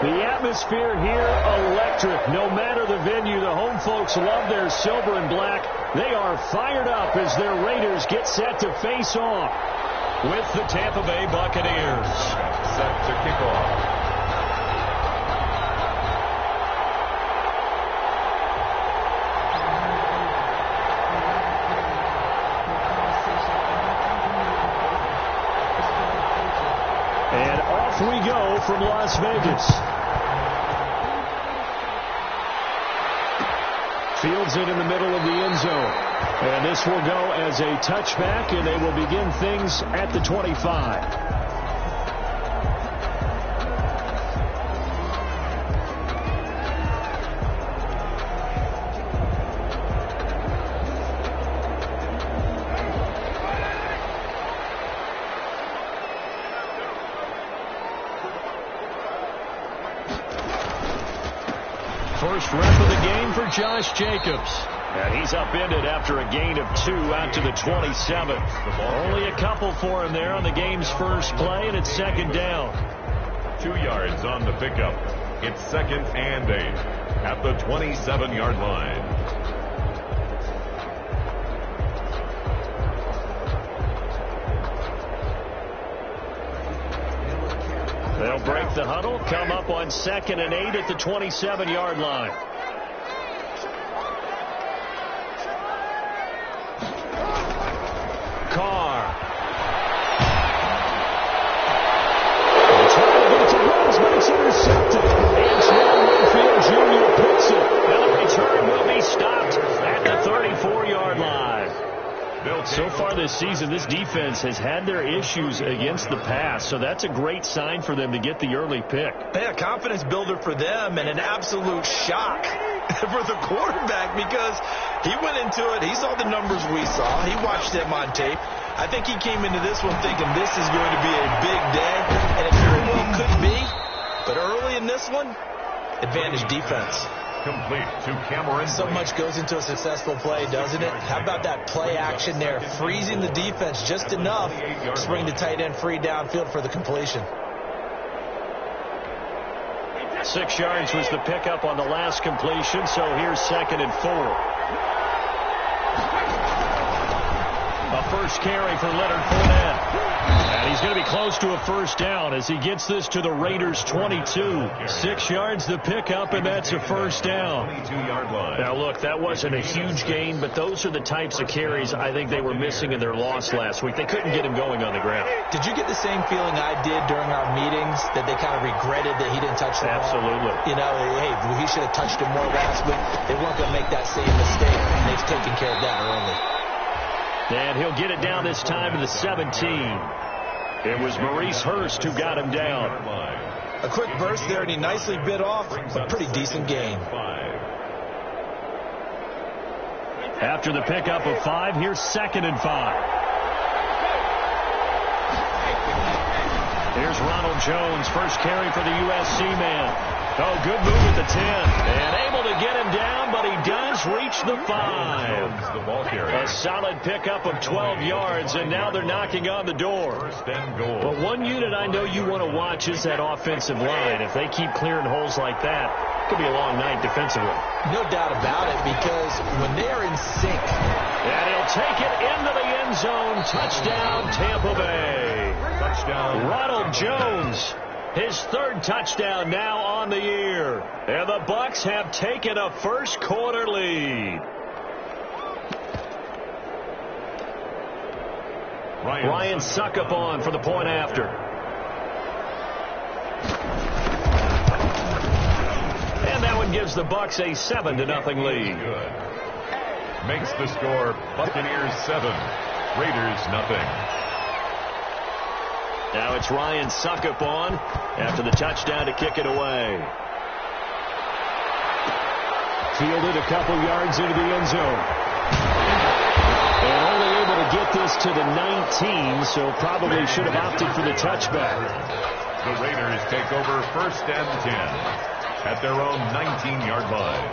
The atmosphere here, electric. No matter the venue, the home folks love their silver and black. They are fired up as their Raiders get set to face off with the Tampa Bay Buccaneers. Set to kick off. And off we go from Las Vegas. Fields it in the middle of the end zone. And this will go as a touchback, and they will begin things at the 25. First rep of the game for Josh Jacobs. And he's upended after a gain of 2 out to the 27. Only a couple for him there on the game's first play, and it's second down. 2 yards on the pickup. It's 2nd and 8 at the 27-yard line. They'll break the huddle, come up on 2nd and 8 at the 27-yard line. Carr. It's runs, but it's intercepted. Antoine Winfield Jr. picks it. And the return will be stopped at the 34-yard line. So far this season, this defense has had their issues against the pass, so that's a great sign for them to get the early pick. A confidence builder for them and an absolute shock for the quarterback because he went into it. He saw the numbers we saw. He watched them on tape. I think he came into this one thinking this is going to be a big day, and it very well could be. But early in this one, advantage defense. Complete to Cameron. So much goes into a successful play, doesn't it? How about that play action there, freezing the defense just enough to bring the tight end free downfield for the completion. 6 yards was the pickup on the last completion, so here's 2nd and 4. A first carry for Leonard Fournette. And he's going to be close to a first down as he gets this to the Raiders' 22. 6 yards the pickup, and that's a first down. 22-yard line. Now, look, that wasn't a huge gain, but those are the types of carries I think they were missing in their loss last week. They couldn't get him going on the ground. Did you get the same feeling I did during our meetings, that they kind of regretted that he didn't touch the ball? Absolutely. You know, hey, he should have touched it more last week. They weren't going to make that same mistake, and they've taken care of that early. And he'll get it down this time to the 17. It was Maurice Hurst who got him down. A quick burst there, and he nicely bit off a pretty decent gain. After the pickup of 5, here's 2nd and 5. Here's Ronald Jones, first carry for the USC man. Oh, good move at the 10. And able to get him down, but he does reach the 5. A solid pickup of 12 yards, and now they're knocking on the door. But one unit I know you want to watch is that offensive line. If they keep clearing holes like that, it could be a long night defensively. No doubt about it, because when they're in sync. And he'll take it into the end zone. Touchdown, Tampa Bay. Touchdown. Ronald Jones. His 3rd touchdown now on the year. And the Bucs have taken a first quarter lead. Ryan Suckup on for the point after. And that one gives the Bucs a 7-0 lead. Good. Makes the score Buccaneers 7, Raiders 0. Now it's Ryan Suckup on after the touchdown to kick it away. Fielded a couple yards into the end zone. And only able to get this to the 19, so probably should have opted for the touchback. The Raiders take over 1st and 10 at their own 19-yard line.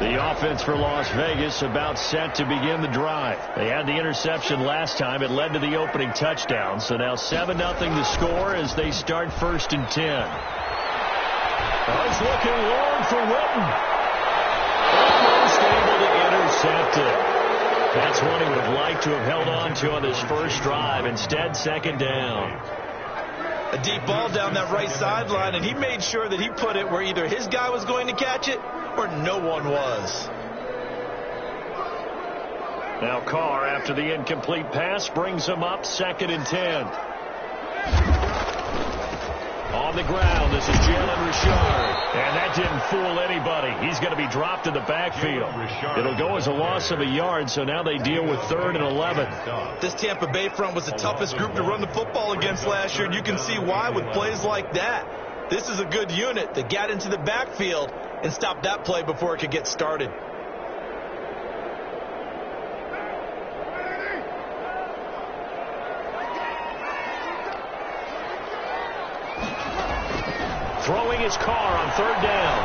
The offense for Las Vegas about set to begin the drive. They had the interception last time. It led to the opening touchdown. So now 7-0 the score as they start 1st and 10. It's looking long for Witten. Almost able to intercept it. That's one he would have liked to have held on to on his first drive. Instead, 2nd down. A deep ball down that right sideline, and he made sure that he put it where either his guy was going to catch it or no one was. Now Carr, after the incomplete pass, brings him up 2nd and 10. On the ground, this is Jalen Richard. And that didn't fool anybody. He's going to be dropped in the backfield. It'll go as a loss of a yard, so now they deal with 3rd and 11. This Tampa Bay front was the toughest group to run the football against last year, and you can see why with plays like that. This is a good unit that got into the backfield and stopped that play before it could get started. Throwing his Carr on 3rd down.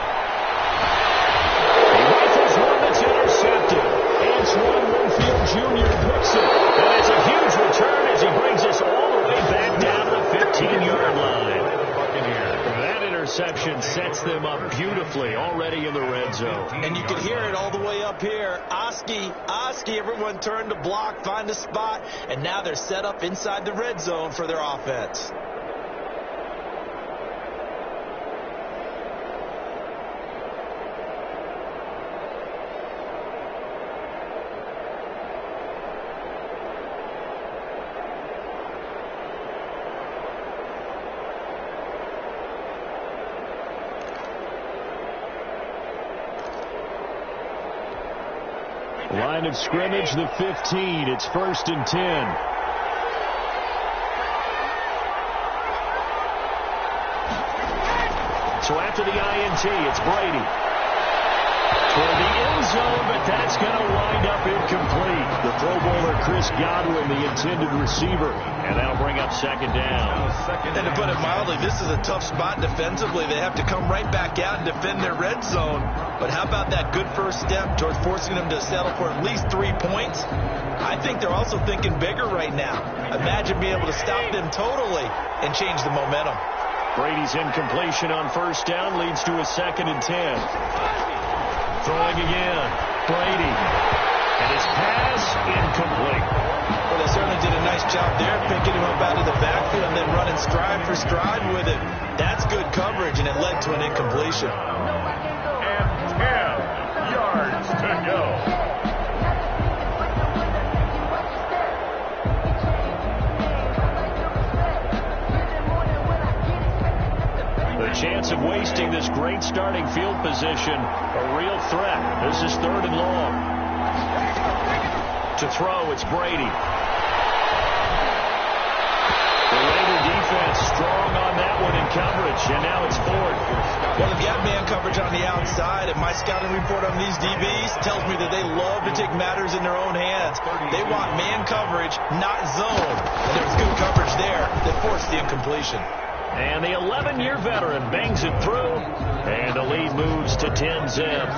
He rifles one that's intercepted. Antoine Winfield Jr. picks it. And it's a huge return as he brings us all the way back down to the 15-yard line. That interception sets them up beautifully already in the red zone. And you can hear it all the way up here. Oski, everyone turned to block, find a spot, and now they're set up inside the red zone for their offense. Line of scrimmage, the 15. It's 1st and 10. So after the INT, it's Brady. Toward the end zone, but that's going to wind up incomplete. The Pro Bowler Chris Godwin, the intended receiver. And that'll bring up 2nd down. And to put it mildly, this is a tough spot defensively. They have to come right back out and defend their red zone. But how about that good first step towards forcing them to settle for at least 3 points? I think they're also thinking bigger right now. Imagine being able to stop them totally and change the momentum. Brady's incompletion on 1st down leads to a 2nd and 10. Throwing again. Brady. And his pass incomplete. Well, they certainly did a nice job there, picking him up out of the backfield and then running stride for stride with it. That's good coverage, and it led to an incompletion. And 10 yards to go. The chance of wasting this great starting field position, a real threat. This is 3rd and long. To throw, it's Brady. The Raider defense strong on that one in coverage, and now it's 4th. Well, they've got man coverage on the outside, and my scouting report on these DBs tells me that they love to take matters in their own hands. They want man coverage, not zone. And there's good coverage there that forced the incompletion. And the 11-year veteran bangs it through, and the lead moves to 10-zip.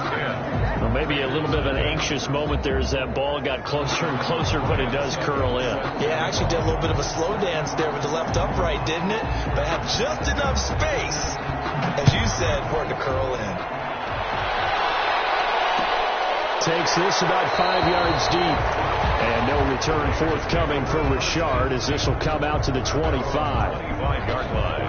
Well, maybe a little bit of an anxious moment there as that ball got closer and closer, but it does curl in. Yeah, actually did a little bit of a slow dance there with the left upright, didn't it? But had just enough space, as you said, for it to curl in. Takes this about 5 yards deep. And no return forthcoming for Richard as this will come out to the 25. 25-yard line.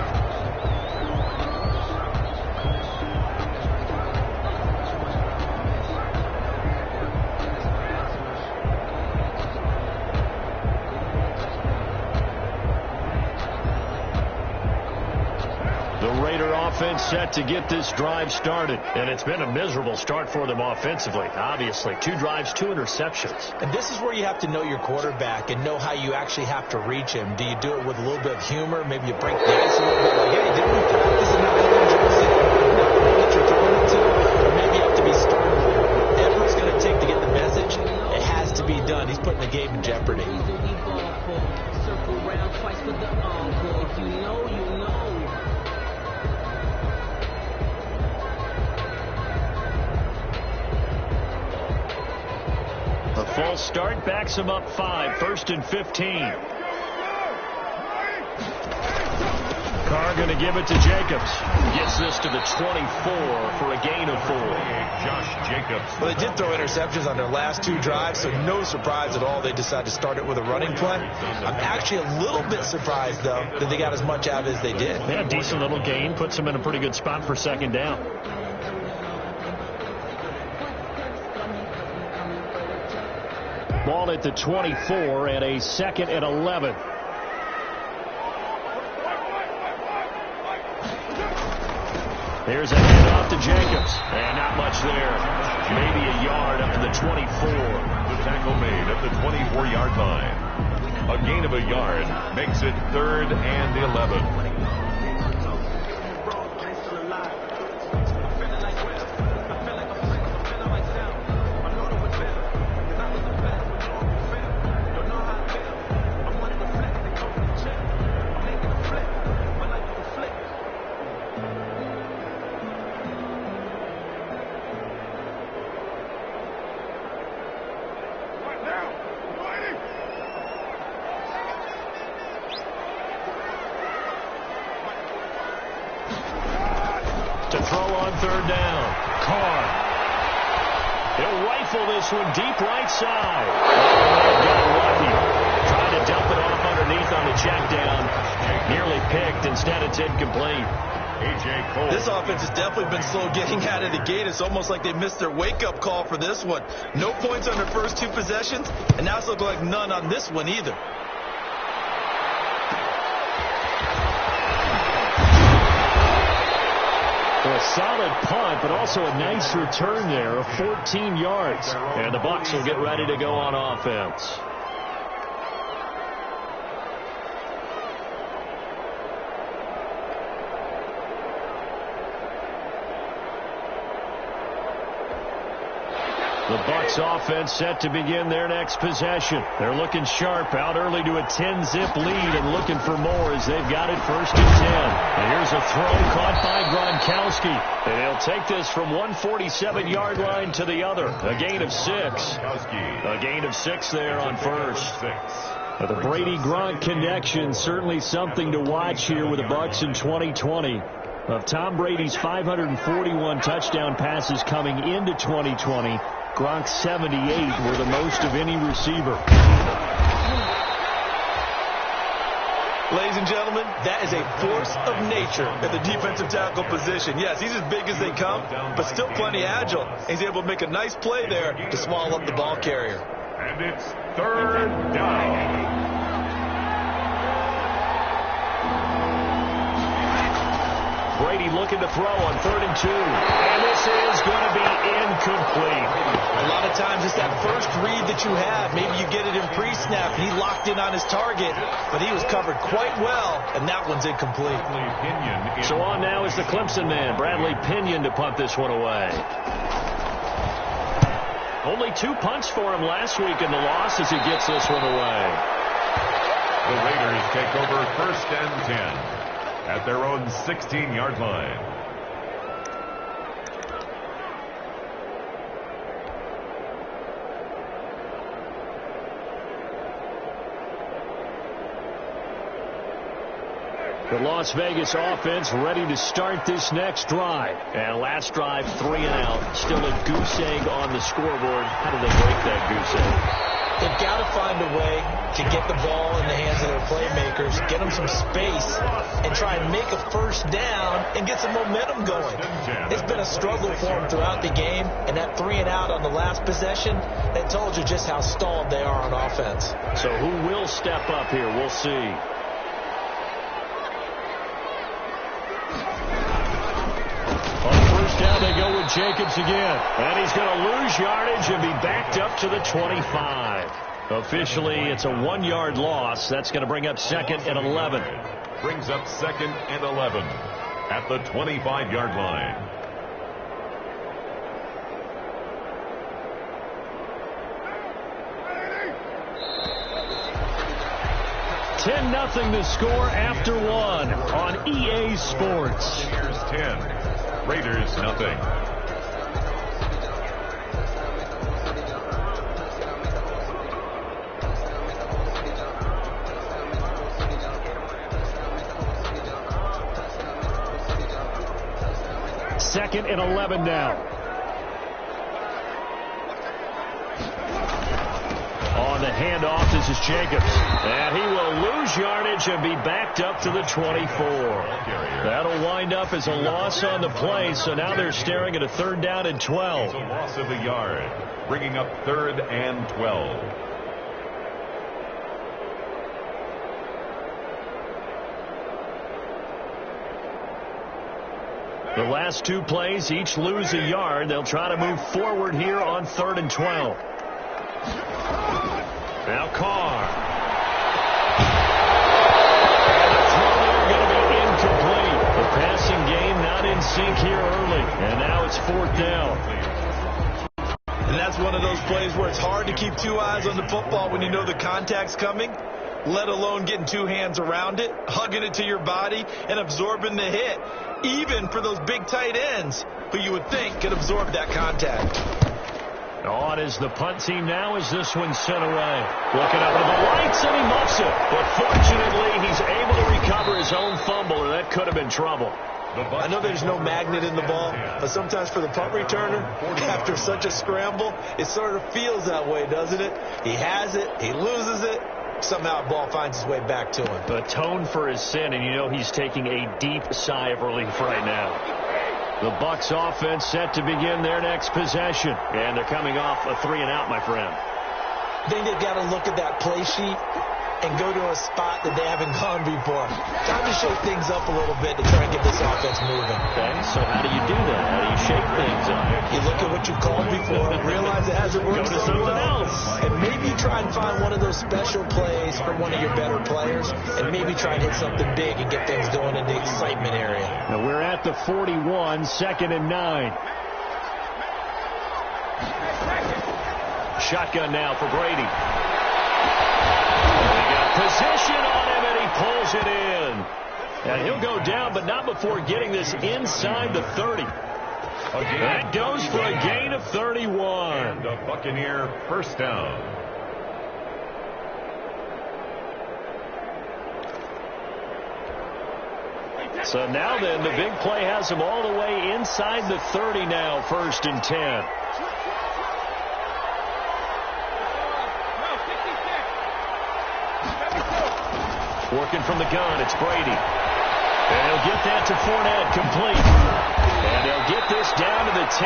The Raider offense set to get this drive started. And it's been a miserable start for them offensively, obviously. 2 drives, 2 interceptions. And this is where you have to know your quarterback and know how you actually have to reach him. Do you do it with a little bit of humor? Maybe you break the ice a little bit. Like, hey, didn't we practice in that little jersey? That you're throwing it to? Or maybe you have to be stern with him. Whatever it's going to take to get the message, it has to be done. He's putting the game in jeopardy. Circle round twice for the encore. If you know, you know. false start backs him up 5, 1st and 15. Carr going to give it to Jacobs. Gets this to the 24 for a gain of 4. Josh Jacobs. Well, they did throw interceptions on their last 2 drives, so no surprise at all they decided to start it with a running play. I'm actually a little bit surprised, though, that they got as much out as they did. Yeah, decent little gain. Puts them in a pretty good spot for 2nd down. Ball at the 24 and a 2nd and 11. Here's a handoff to Jacobs. And not much there. Maybe a yard up to the 24. The tackle made at the 24-yard line. A gain of a yard makes it 3rd and 11. To throw on 3rd down. Carr. He'll rifle this one deep right side. Oh, got lucky. Trying to dump it off underneath on the check down. Nearly picked. Instead, it's incomplete. A.J. Cole. This offense has definitely been slow getting out of the gate. It's almost like they missed their wake-up call for this one. No points on their first 2 possessions, and now it's looking like none on this one either. A solid punt, but also a nice return there of 14 yards. And the Bucs will get ready to go on offense. The Bucs offense set to begin their next possession. They're looking sharp, out early to a 10-zip lead and looking for more as they've got it 1st and 10. And here's a throw caught by Gronkowski. And they'll take this from 147-yard line to the other. A gain of 6. A gain of 6 there on 1st. The Brady-Gronk connection, certainly something to watch here with the Bucs in 2020. Of Tom Brady's 541 touchdown passes coming into 2020, Gronk's 78 were the most of any receiver. Ladies and gentlemen, that is a force of nature at the defensive tackle position. Yes, he's as big as they come, but still plenty agile. He's able to make a nice play there to swallow up the ball carrier. And it's 3rd down. Brady looking to throw on 3rd and 2. And this is going to be incomplete. A lot of times it's that first read that you have. Maybe you get it in pre-snap, and he locked in on his target, but he was covered quite well, and that one's incomplete. So on now is the Clemson man, Bradley Pinion, to punt this one away. Only 2 punts for him last week in the loss as he gets this one away. The Raiders take over 1st and 10. At their own 16-yard line. The Las Vegas offense ready to start this next drive. And last drive, 3 and out. Still a goose egg on the scoreboard. How do they break that goose egg? They've got to find a way to get the ball in the hands of their playmakers, get them some space, and try and make a 1st down and get some momentum going. It's been a struggle for them throughout the game, and that 3 and out on the last possession, that told you just how stalled they are on offense. So who will step up here? We'll see. On 1st down, they go with Jacobs again. And he's going to lose yardage and be backed up to the 25. Officially, it's a 1-yard loss. That's going to bring up 2nd and 11. Brings up 2nd and 11 at the 25-yard line. $10-0 the score after 1 on EA Sports. Here's 10. Raiders nothing. 2nd and 11 now. On the handoff, this is Jacobs. And he will lose yardage and be backed up to the 24. That'll wind up as a loss on the play, so now they're staring at a 3rd down and 12. It's a loss of a yard, bringing up 3rd and 12. The last 2 plays, each lose a yard. They'll try to move forward here on 3rd and 12. Now Carr. And the throw there going to be incomplete. The passing game not in sync here early. And now it's 4th down. And that's one of those plays where it's hard to keep 2 eyes on the football when you know the contact's coming, let alone getting 2 hands around it, hugging it to your body, and absorbing the hit, even for those big tight ends who you would think could absorb that contact. On is the punt team now as this one sent away. Looking up to the lights, and he muffs it. But fortunately, he's able to recover his own fumble, or that could have been trouble. I know there's no magnet in the ball, but sometimes for the punt returner, after such a scramble, it sort of feels that way, doesn't it? He has it, he loses it, somehow the ball finds its way back to him. Atone for his sin, and you know he's taking a deep sigh of relief right now. The Bucs offense set to begin their next possession. And they're coming off a 3-and-out, my friend. I think they've got to look at that play sheet and go to a spot that they haven't gone before. Time to shake things up a little bit to try and get this offense moving. Okay, so how do you do that? How do you shake things up? You look at what you called before and realize it hasn't worked so well. And maybe try and find one of those special plays from one of your better players and maybe try and hit something big and get things going in the excitement area. Now we're at the 41, 2nd and 9. Shotgun now for Brady. Position on him, and he pulls it in. And he'll go down, but not before getting this inside the 30. That goes for a gain of 31. And a Buccaneer 1st down. So now then, the big play has him all the way inside the 30 now, 1st and 10. Working from the gun, it's Brady. And he'll get that to Fournette, complete. And they'll get this down to the 10.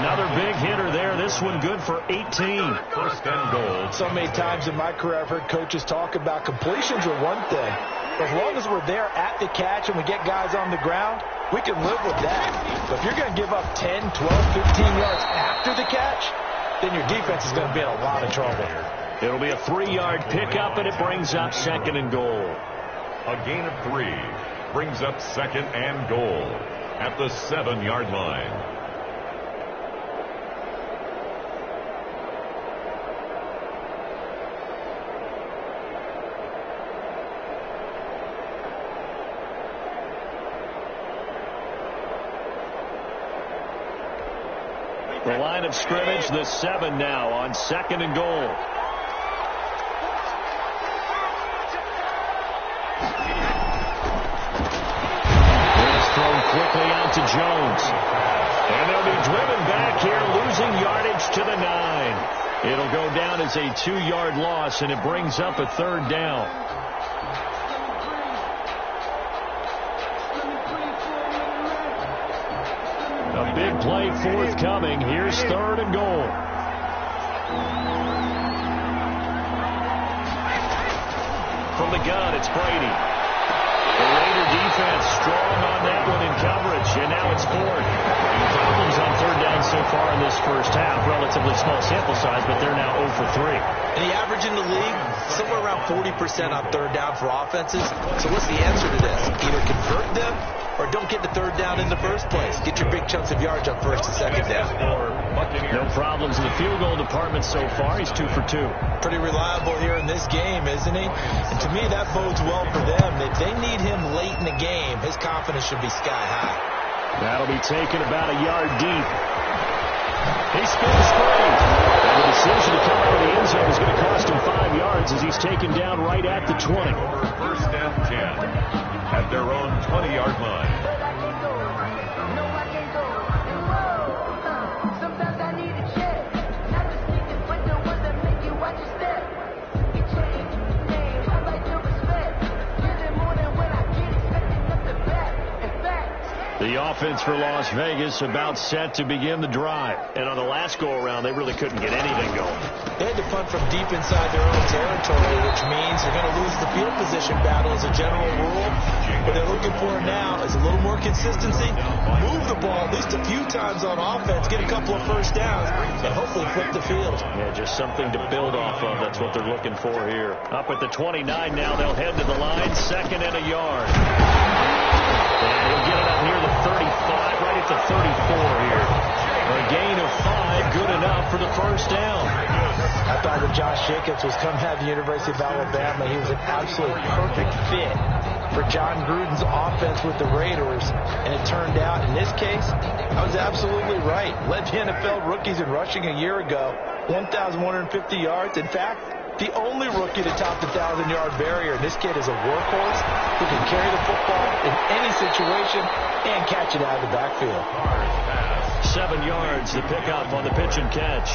Another big hitter there. This one good for 18. 1st and goal. So many times in my career I've heard coaches talk about completions are one thing. But as long as we're there at the catch and we get guys on the ground, we can live with that. But if you're going to give up 10, 12, 15 yards after the catch, then your defense is going to be in a lot of trouble. It'll be a 3-yard pickup, and it brings up 2nd and goal. A gain of 3 brings up 2nd and goal at the 7-yard line. The line of scrimmage, the 7 now on 2nd and goal. Quickly out to Jones. And they'll be driven back here, losing yardage to the 9. It'll go down as a 2-yard loss, and it brings up a 3rd down. A big play forthcoming. Here's 3rd and goal. From the gun, it's Brady. The Raider defense strong on that one in coverage, and now it's Ford. Problems on 3rd down so far in this first half. Relatively small sample size, but they're now 0 for 3. And the average in the league, somewhere around 40% on 3rd down for offenses. So what's the answer to this? Either convert them or don't get the 3rd down in the first place. Get your big chunks of yards on 1st and 2nd down. No problems in the field goal department so far. He's 2 for 2. Pretty reliable here in this game, isn't he? And to me, that bodes well for them. If they need him late in the game, his confidence should be sky high. That'll be taken about a yard deep. He spins free. And the decision to come out of the end zone is going to cost him 5 yards as he's taken down right at the 20. 1st and 10 at their own 20-yard line. The offense for Las Vegas about set to begin the drive. And on the last go-around, they really couldn't get anything going. They had to punt from deep inside their own territory, which means they're going to lose the field position battle as a general rule. What they're looking for now is a little more consistency, move the ball at least a few times on offense, get a couple of first downs, and hopefully flip the field. Yeah, just something to build off of. That's what they're looking for here. Up at the 29 now, they'll head to the line, 2nd and a yard. And he'll get it up near the 35, right at the 34 here. A gain of 5, good enough for the first down. I thought that Josh Jacobs was coming out of the University of Alabama. He was an absolute perfect fit for John Gruden's offense with the Raiders. And it turned out, in this case, I was absolutely right. Led the NFL rookies in rushing a year ago, 1,150 yards. In fact, the only rookie to top the 1,000-yard barrier. This kid is a workhorse who can carry the football in any situation and catch it out of the backfield. 7 yards, the pickup on the pitch and catch.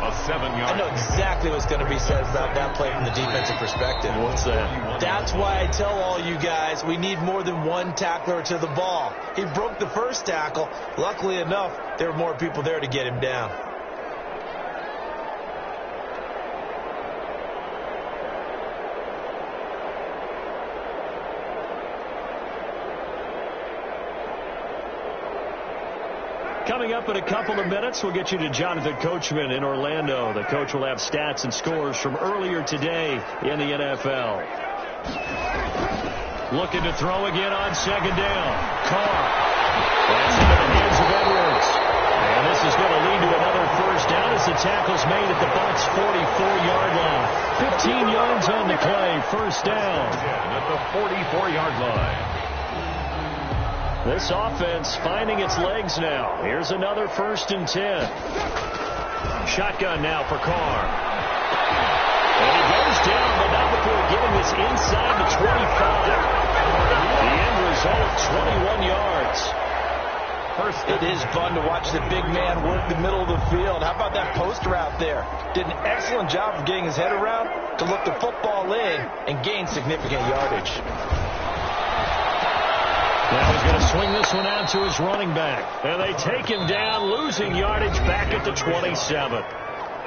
A 7-yard. I know exactly what's going to be said about that play from the defensive perspective. What's that? That's why I tell all you guys we need more than one tackler to the ball. He broke the first tackle. Luckily enough, there were more people there to get him down. Coming up in a couple of minutes, we'll get you to Jonathan Coachman in Orlando. The coach will have stats and scores from earlier today in the NFL. Looking to throw again on 2nd down. Carr. That's into the hands of Edwards. And this is going to lead to another first down as the tackle's made at the Bucs' 44-yard line. 15 yards on the play. First down. At the 44-yard line. This offense finding its legs now. Here's another 1st and 10. Shotgun now for Carr. And he goes down, but not before getting this inside the 25. The end result, 21 yards. It is fun to watch the big man work the middle of the field. How about that post route there? Did an excellent job of getting his head around to look the football in and gain significant yardage. Now he's going to swing this one out to his running back. And they take him down, losing yardage back at the 27.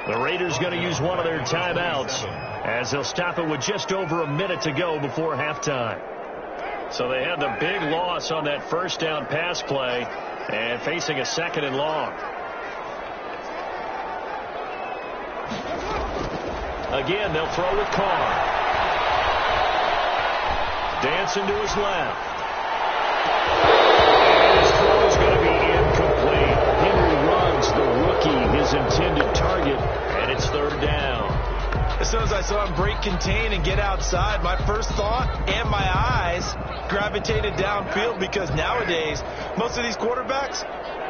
The Raiders going to use one of their timeouts as they'll stop it with just over a minute to go before halftime. So they had the big loss on that first down pass play and facing a 2nd and long. Again, they'll throw with Carr. Dancing to his left. His throw is going to be incomplete. Henry runs the rookie, his intended target, and it's 3rd down. As soon as I saw him break contain and get outside, my first thought and my eyes gravitated downfield, because nowadays, most of these quarterbacks,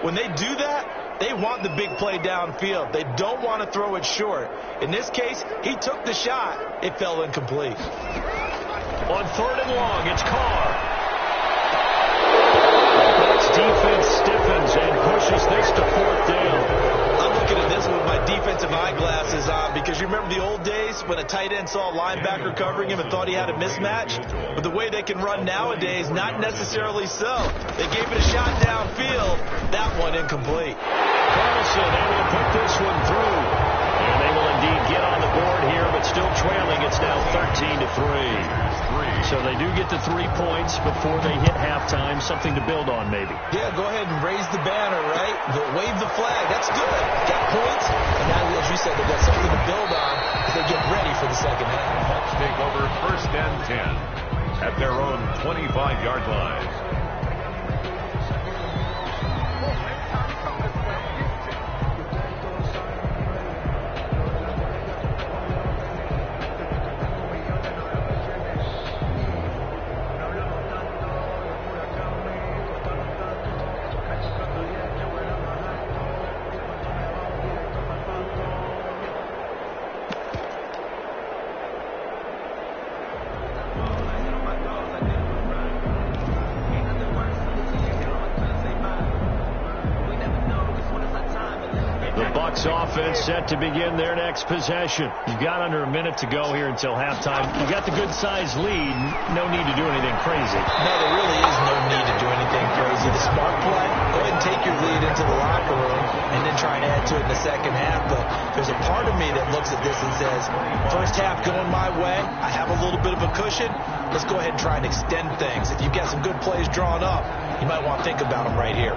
when they do that, they want the big play downfield. They don't want to throw it short. In this case, he took the shot. It fell incomplete. On 3rd and long, it's Carr. Defense stiffens and pushes this to 4th down. I'm looking at this with my defensive eyeglasses on, because you remember the old days when a tight end saw a linebacker covering him and thought he had a mismatch? But the way they can run nowadays, not necessarily so. They gave it a shot downfield. That one incomplete. Carlson able to put this one through. And they will indeed get on the board here, but still trailing. It's now 13-3. So they do get the 3 points before they hit halftime. Something to build on, maybe. Yeah, go ahead and raise the banner, right? Wave the flag. That's good. Got points. And now, as you said, they've got something to build on as they get ready for the second half. Bucs take over 1st and 10 at their own 25-yard line. Offense set to begin their next possession. You've got under a minute to go here until halftime. You've got the good-sized lead. No need to do anything crazy. No, there really is no need to do anything crazy. The smart play, go ahead and take your lead into the locker room and then try and add to it in the second half. But there's a part of me that looks at this and says, first half going my way, I have a little bit of a cushion. Let's go ahead and try and extend things. If you've got some good plays drawn up, you might want to think about them right here.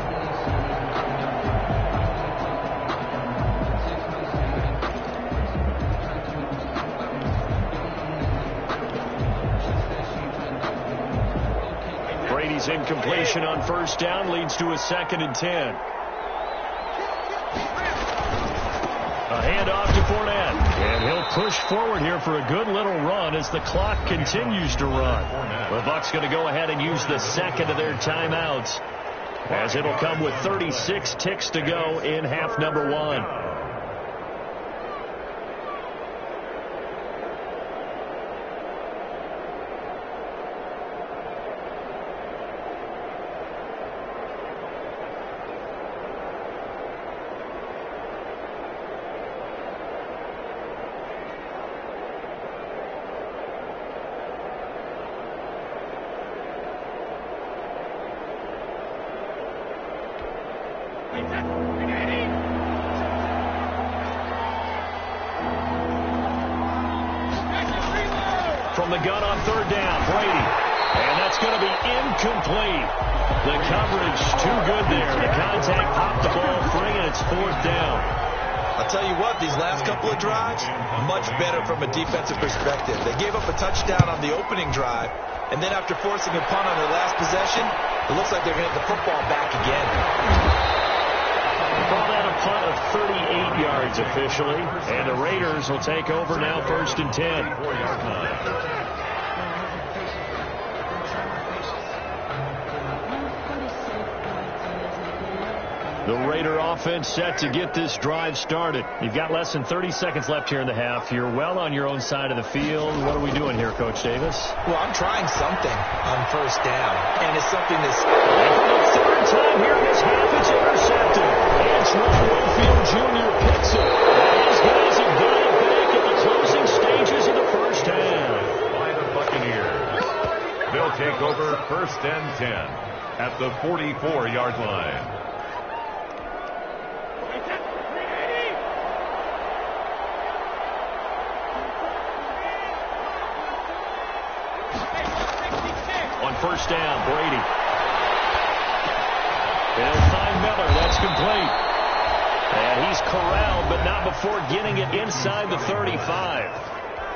Brady's incompletion on first down leads to a 2nd and 10. A handoff to Fournette. And he'll push forward here for a good little run as the clock continues to run. The Bucs going to go ahead and use the 2nd of their timeouts, as it'll come with 36 ticks to go in half number 1. From the gun on 3rd down, Brady. And that's going to be incomplete. The coverage too good there. The contact popped the ball free, and it's 4th down. I'll tell you what, these last couple of drives, much better from a defensive perspective. They gave up a touchdown on the opening drive, and then after forcing a punt on their last possession, it looks like they're going to have the football back again. Call that a punt of 38 yards officially, and the Raiders will take over now 1st and 10. The Raider offense set to get this drive started. You've got less than 30 seconds left here in the half. You're well on your own side of the field. What are we doing here, Coach Davis? Well, I'm trying something on 1st down, and it's something that's... And for the 3rd time here in this half, it's intercepted. Antoine Winfield Jr. picks it. These guys have got it back at the closing stages of the first half. By the Buccaneers. They'll take over 1st and 10 at the 44-yard line. On 1st down, Brady. They'll find Miller. That's complete. And he's corralled, but not before getting it inside the 35.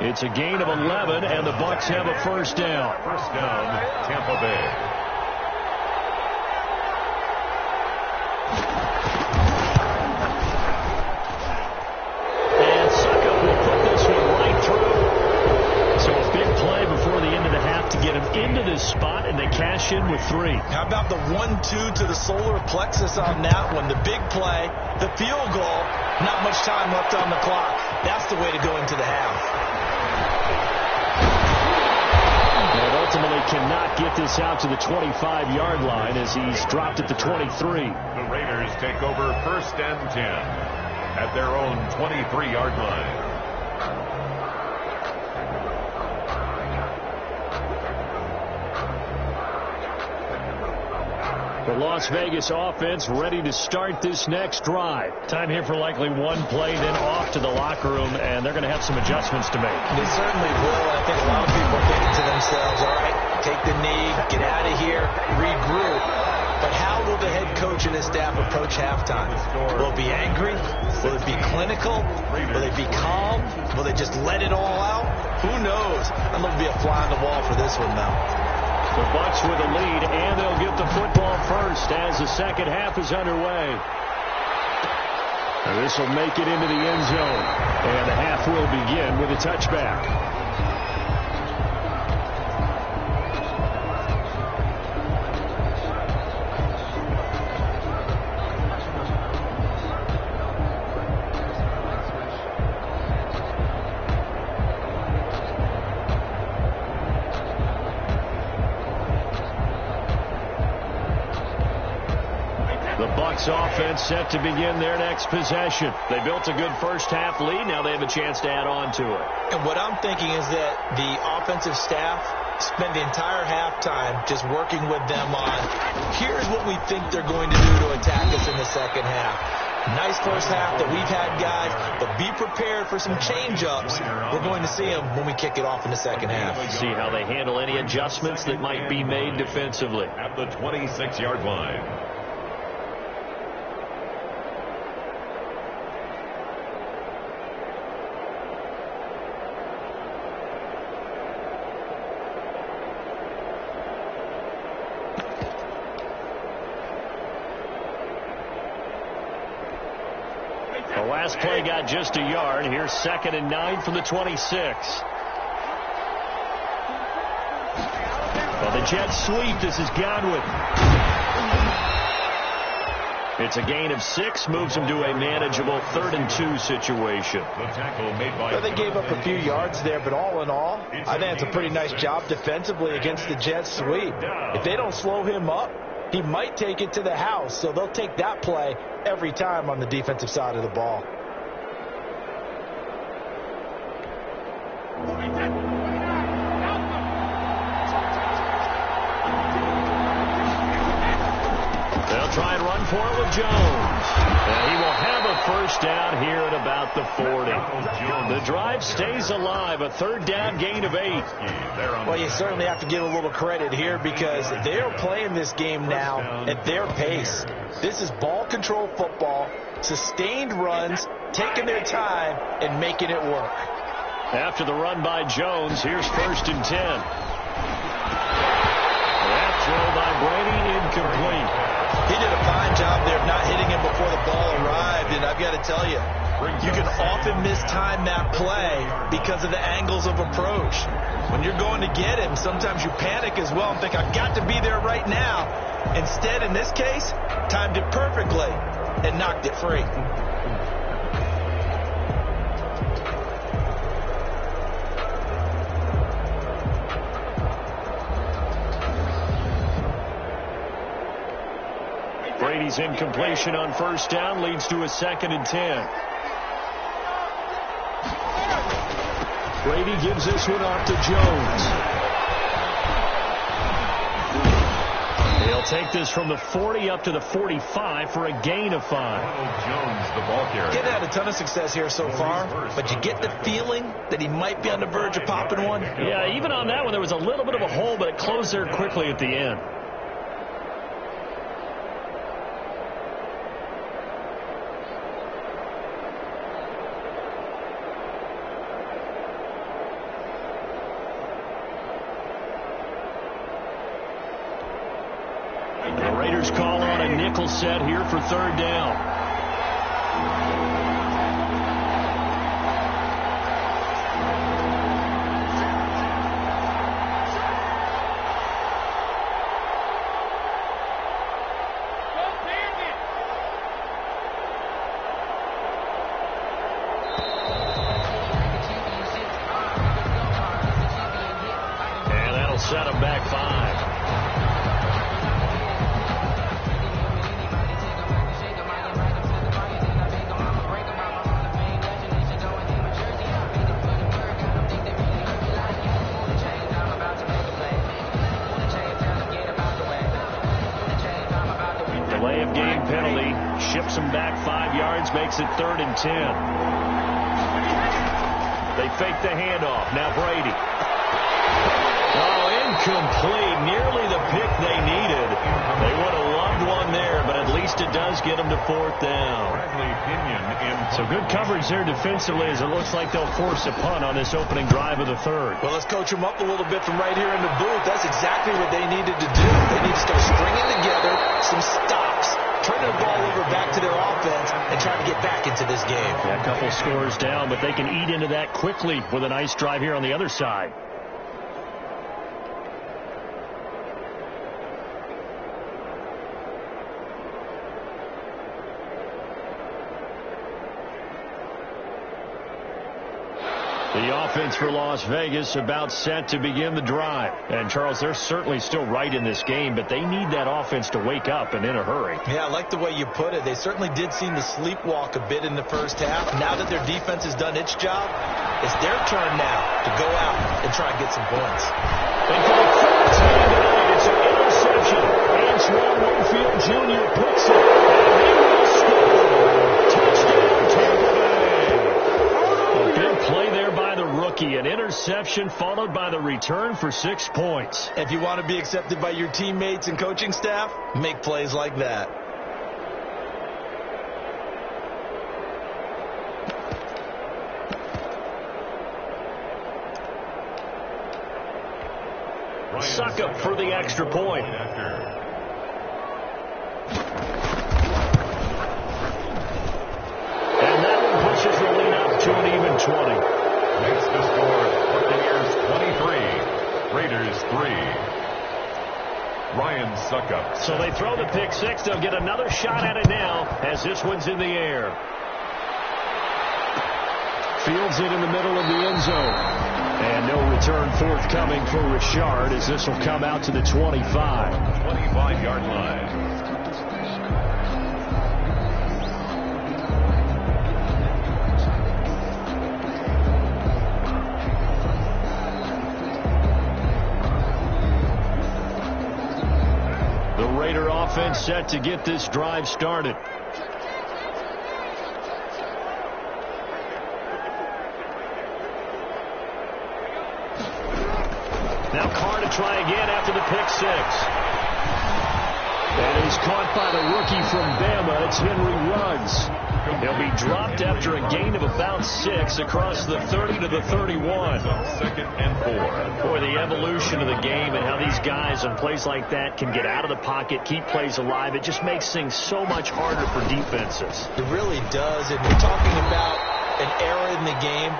It's a gain of 11, and the Bucs have a 1st down. 1st down, Tampa Bay. And Suckup will put this one right through. So a big play before the end of the half to get him into this spot, and they cash in with 3. How about the 1-2 to the solar plexus on that one? The big play, the field goal, not much time left on the clock. That's the way to go into the half. And ultimately cannot get this out to the 25-yard line as he's dropped at the 23. The Raiders take over 1st and 10 at their own 23-yard line. The Las Vegas offense ready to start this next drive. Time here for likely one play, then off to the locker room, and they're going to have some adjustments to make. They certainly will. I think a lot of people are thinking to themselves, all right, take the knee, get out of here, regroup. But how will the head coach and his staff approach halftime? Will it be angry? Will it be clinical? Will they be calm? Will they just let it all out? Who knows? I'm going to be a fly on the wall for this one, though. The Bucs with a lead, and they'll get the football first as the second half is underway. This will make it into the end zone, and the half will begin with a touchback. Bucs offense set to begin their next possession. They built a good first-half lead. Now they have a chance to add on to it. And what I'm thinking is that the offensive staff spend the entire halftime just working with them on, here's what we think they're going to do to attack us in the second half. Nice first half that we've had, guys, but be prepared for some change-ups. We're going to see them when we kick it off in the second half. See how they handle any adjustments that might be made defensively. At the 26-yard line. The last play got just a yard. Here's 2nd and 9 from the 26. Well, the Jets sweep. This is Godwin. It's a gain of 6. Moves them to a manageable 3rd and 2 situation. The tackle made by well, they gave up a few yards there, but all in all, I think it's a pretty nice job defensively against the Jets sweep. If they don't slow him up, he might take it to the house, so they'll take that play every time on the defensive side of the ball. They'll try and run for it with Jones. And he will have a first down here at about the 40. The drive stays alive, a 3rd down gain of 8. Well, you certainly have to give a little credit here because they're playing this game now at their pace. This is ball control football, sustained runs, taking their time, and making it work. After the run by Jones, here's 1st and 10. That throw by Brady incomplete. He did a fine job there of not hitting him before the ball arrived, and I've got to tell you, you can often mistime that play because of the angles of approach. When you're going to get him, sometimes you panic as well and think, I've got to be there right now. Instead, in this case, timed it perfectly and knocked it free. Brady's incompletion on 1st down leads to a 2nd and 10. Brady gives this one off to Jones. He'll take this from the 40 up to the 45 for a gain of 5. Jones, the ball carrier. He's had a ton of success here so far, but you get the feeling that he might be on the verge of popping one. Yeah, even on that one, there was a little bit of a hole, but it closed there quickly at the end. Call on a nickel set here for 3rd down. And that'll set them back 5. Ships him back 5 yards, makes it 3rd and 10. They fake the handoff. Now Brady. Oh, incomplete. Nearly the pick they needed. They would have loved one there, but at least it does get them to 4th down. So good coverage there defensively as it looks like they'll force a punt on this opening drive of the 3rd. Well, let's coach them up a little bit from right here in the booth. That's exactly what they needed to do. They need to start stringing together some stops, turn their ball over back to their offense, and try to get back into this game. Yeah, a couple scores down, but they can eat into that quickly with a nice drive here on the other side. The offense for Las Vegas about set to begin the drive. And, Charles, they're certainly still right in this game, but they need that offense to wake up and in a hurry. Yeah, I like the way you put it. They certainly did seem to sleepwalk a bit in the first half. Now that their defense has done its job, it's their turn now to go out and try and get some points. And for the third time tonight, it's an interception. Antoine Winfield Jr. puts it, and he will score. Touchdown, Tampa Bay. A big play there by the rookie. An interception followed by the return for 6 points. If you want to be accepted by your teammates and coaching staff, make plays like that. Suck up for the extra point. And that one pushes the lead up to an even 20. Makes the score Buccaneers 23, Raiders 3. Ryan Suckup. So they throw the pick six. They'll get another shot at it now as this one's in the air. Fields it in the middle of the end zone. And no return forthcoming for Richard as this will come out to the 25. 25-yard line. The Raider offense set to get this drive started. Now Carr to try again after the pick six. And he's caught by the rookie from Bama. It's Henry Ruggs. He'll be dropped after a gain of about 6 across the 30 to the 31. Second and 4. Boy, the evolution of the game and how these guys on plays like that can get out of the pocket, keep plays alive, it just makes things so much harder for defenses. It really does. And we're talking about an era in the game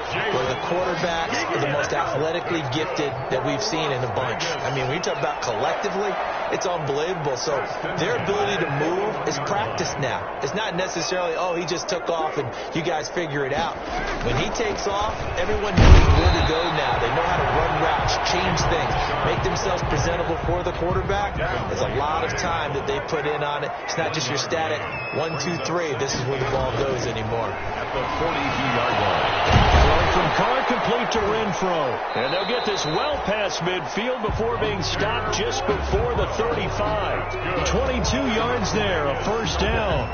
where the quarterbacks are the most athletically gifted that we've seen in a bunch. I mean, when you talk about collectively, it's unbelievable. So their ability to move is practiced now. It's not necessarily, oh, he just took off and you guys figure it out. When he takes off, everyone knows where to go now. They know how to run routes, change things, make themselves presentable for the quarterback. There's a lot of time that they put in on it. It's not just your static 1, 2, 3. This is where the ball goes anymore. At the 42-yard line. From Carr complete to Renfro. And they'll get this well past midfield before being stopped just before the 35. 22 yards there, a first down.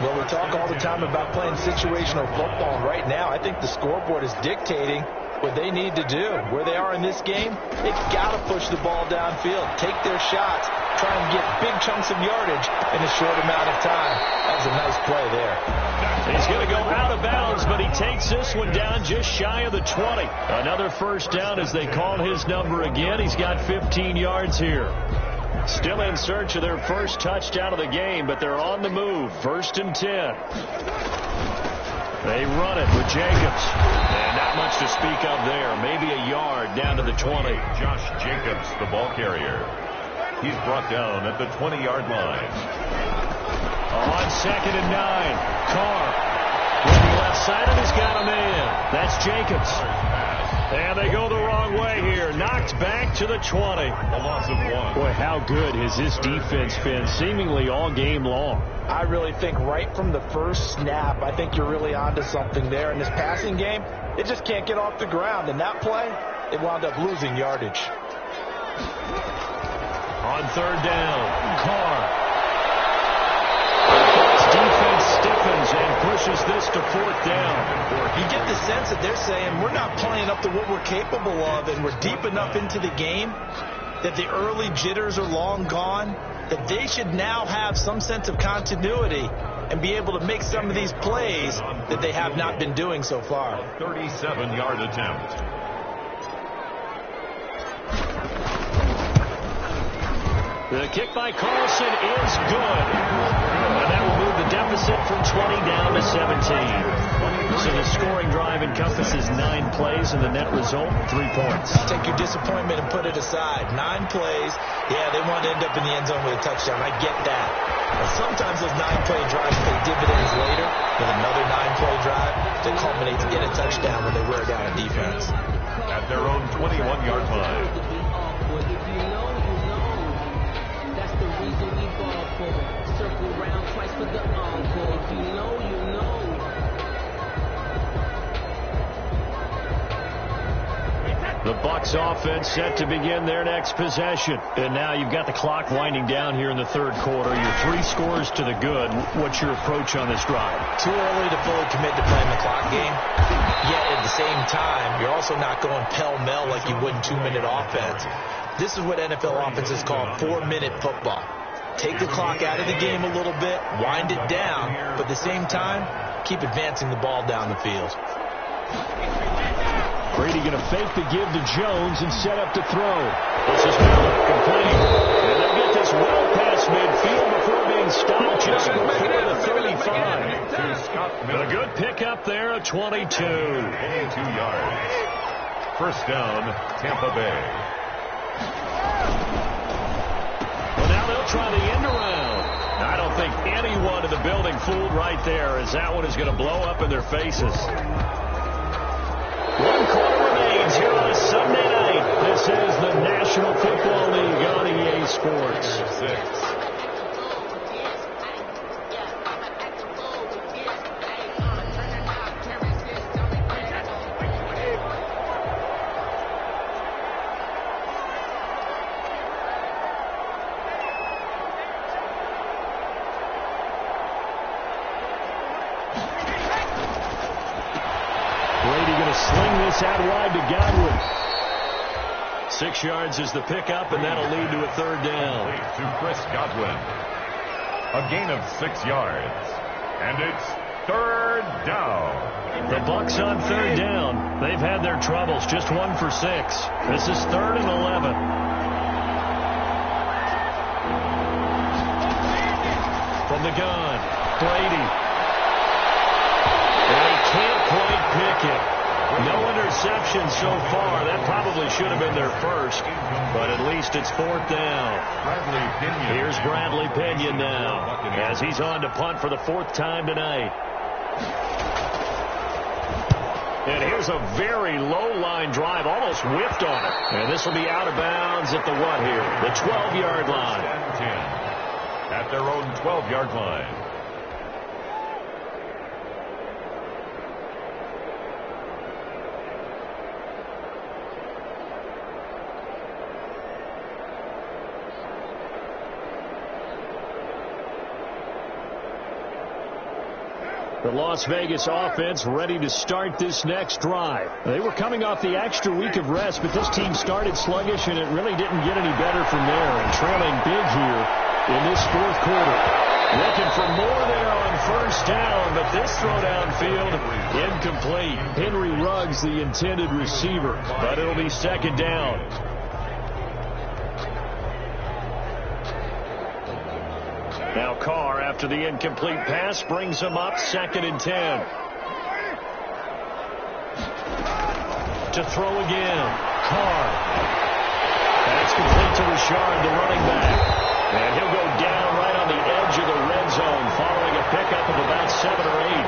Well, we talk all the time about playing situational football. And right now, I think the scoreboard is dictating what they need to do. Where they are in this game, they've got to push the ball downfield, take their shots, try and get big chunks of yardage in a short amount of time. That was a nice play there. He's going to go out of bounds, but he takes this one down just shy of the 20. Another first down as they call his number again. He's got 15 yards here. Still in search of their first touchdown of the game, but they're on the move. 1st and 10. They run it with Jacobs. And not much to speak of there. Maybe a yard down to the 20. Josh Jacobs, the ball carrier. He's brought down at the 20-yard line. On 2nd and 9, Carr with the left side, and he's got a man. That's Jacobs. And they go the wrong way here. Knocked back to the 20. A loss of 1. Boy, how good has this defense been seemingly all game long? I really think right from the first snap, I think you're really onto something there. In this passing game, it just can't get off the ground. And that play, it wound up losing yardage. On 3rd down, Carr. Defense stiffens and pushes this to 4th down. You get the sense that they're saying we're not playing up to what we're capable of, and we're deep enough into the game that the early jitters are long gone, that they should now have some sense of continuity and be able to make some of these plays that they have not been doing so far. 37-yard attempt. The kick by Carlson is good. And that will move the deficit from 20 down to 17. So the scoring drive encompasses 9 plays, and the net result, 3 points. Take your disappointment and put it aside. 9 plays. Yeah, they want to end up in the end zone with a touchdown. I get that. But sometimes those 9-play drives pay dividends later with another 9-play drive that culminates in a touchdown when they wear down a defense. At their own 21-yard line. That's the reason we ball for. Circle round twice for the encore. If you know, you know. The Bucs offense set to begin their next possession. And now you've got the clock winding down here in the third quarter. You're 3 scores to the good. What's your approach on this drive? Too early to fully commit to playing the clock game. Yet at the same time, you're also not going pell-mell like you would in 2-minute offense. This is what NFL offenses call 4-minute football. Take the clock out of the game a little bit, wind it down, but at the same time, keep advancing the ball down the field. Brady going to fake the give to Jones and set up to throw. This is Miller, complete. And they'll get this well past midfield before being stopped just before the 35. A good pickup there at 22. 22 yards. First down, Tampa Bay. Well, now they'll try the end around. I don't think anyone in the building fooled right there, as that one is going to blow up in their faces. 1 quarter remains here on a Sunday night. This is the National Football League on EA Sports. 6. Sling this out wide to Godwin. 6 yards is the pickup, and that'll lead to a third down. To Chris Godwin. A gain of 6 yards. And it's third down. The Bucs on third down. They've had their troubles. Just 1 for 6. This is 3rd and 11. From the gun, Brady. And he can't quite pick it. No interception so far. That probably should have been their first, but at least it's 4th down. Here's Bradley Pinion now, as he's on to punt for the 4th time tonight. And here's a very low-line drive, almost whiffed on it. And this will be out of bounds at the what here? The 12-yard line. At their own 12-yard line. The Las Vegas offense ready to start this next drive. They were coming off the extra week of rest, but this team started sluggish, and it really didn't get any better from there. And trailing big here in this 4th quarter. Looking for more there on first down, but this throw downfield incomplete. Henry Ruggs, the intended receiver, but it'll be 2nd down. Now Carr, after the incomplete pass, brings him up 2nd and 10. To throw again. Carr. That's complete to Richard, the running back. And he'll go down right on the edge of the red zone following a pickup of about 7 or 8.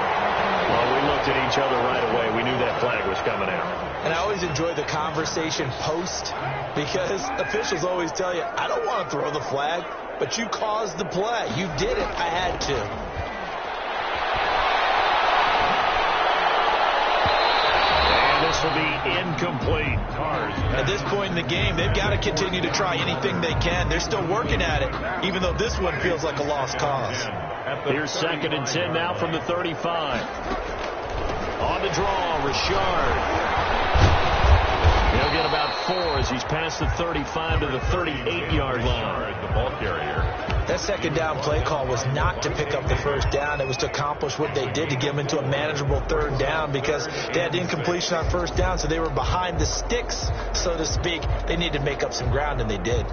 Well, we looked at each other right away. We knew that flag was coming out. And I always enjoy the conversation post because officials always tell you, I don't want to throw the flag. But you caused the play. You did it. I had to. And this will be incomplete. At this point in the game, they've got to continue to try anything they can. They're still working at it, even though this one feels like a lost cause. Here's 2nd and 10 now from the 35. On the draw, Richard. He'll get about 4 as he's past the 35 to the 38-yard line. The ball carrier. That 2nd down play call was not to pick up the first down. It was to accomplish what they did to get them into a manageable 3rd down because they had incompletion on first down, so they were behind the sticks, so to speak. They needed to make up some ground, and they did.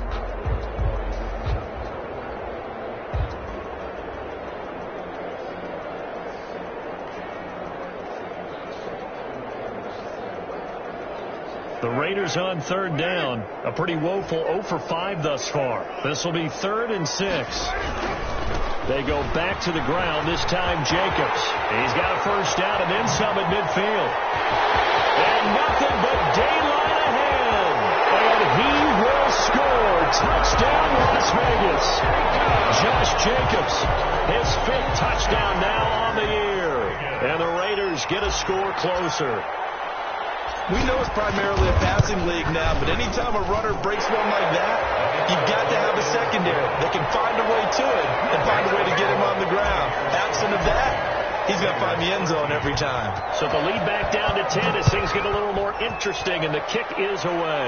The Raiders on third down. A pretty woeful 0 for 5 thus far. This will be 3rd and 6. They go back to the ground, this time Jacobs. He's got a first down and then some at midfield. And nothing but daylight ahead. And he will score. Touchdown, Las Vegas. Josh Jacobs, his 5th touchdown now on the year. And the Raiders get a score closer. We know it's primarily a passing league now, but anytime a runner breaks one like that, you've got to have a secondary that can find a way to it and find a way to get him on the ground. Absent of that, he's going to find the end zone every time. So the lead back down to 10 as things get a little more interesting, and the kick is away.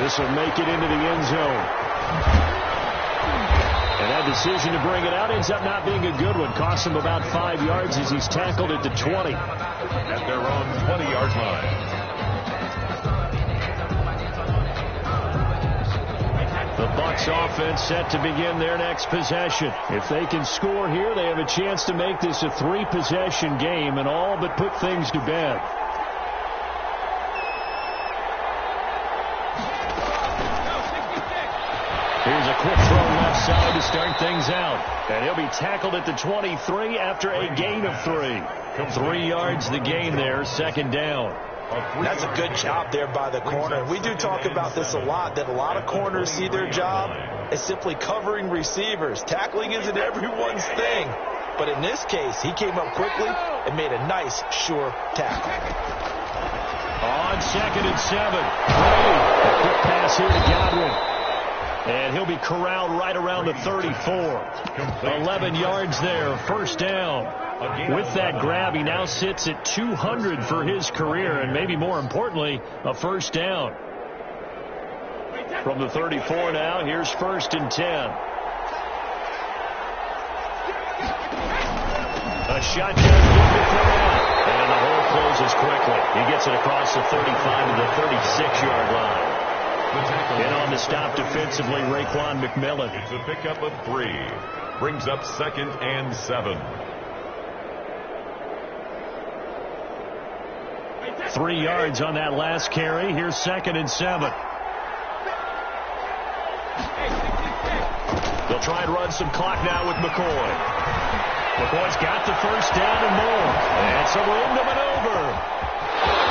This will make it into the end zone. And that decision to bring it out ends up not being a good one. Costs him about 5 yards as he's tackled at the 20. At their own 20-yard line. The Bucs offense set to begin their next possession. If they can score here, they have a chance to make this a 3-possession game and all but put things to bed. Here's a quick throw left side to start things out. And he'll be tackled at the 23 after a gain of 3. 3 yards the gain there, 2nd down. That's a good job there by the corner. We do talk about this a lot, that a lot of corners see their job as simply covering receivers. Tackling isn't everyone's thing. But in this case, he came up quickly and made a nice, sure tackle. On 2nd and 7. Brady, a quick pass here to Godwin. And he'll be corralled right around the 34. 11 yards there, 1st down. With that grab, he now sits at 200 for his career, and maybe more importantly, a 1st down. From the 34 now, here's 1st and 10. A shotgun kick to throw out, and the hole closes quickly. He gets it across the 35 to the 36-yard line. And on the stop defensively, Raekwon McMillan. It's a pickup of 3. Brings up 2nd and 7. 3 yards on that last carry. Here's 2nd and 7. They'll try and run some clock now with McCoy. McCoy's got the first down and more. And some room to maneuver.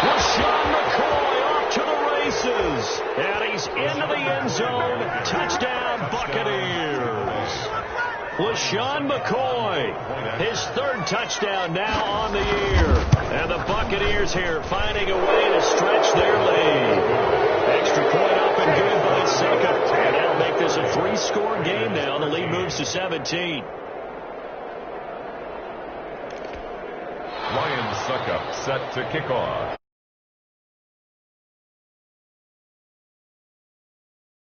LaShawn McCoy off to the races. And he's into the end zone. Touchdown, Buccaneers. LaShawn McCoy, his 3rd touchdown now on the year. And the Buccaneers here finding a way to stretch their lead. Extra point up and good by Succop. And that'll make this a 3-score game now. The lead moves to 17. Ryan Succop set to kick off.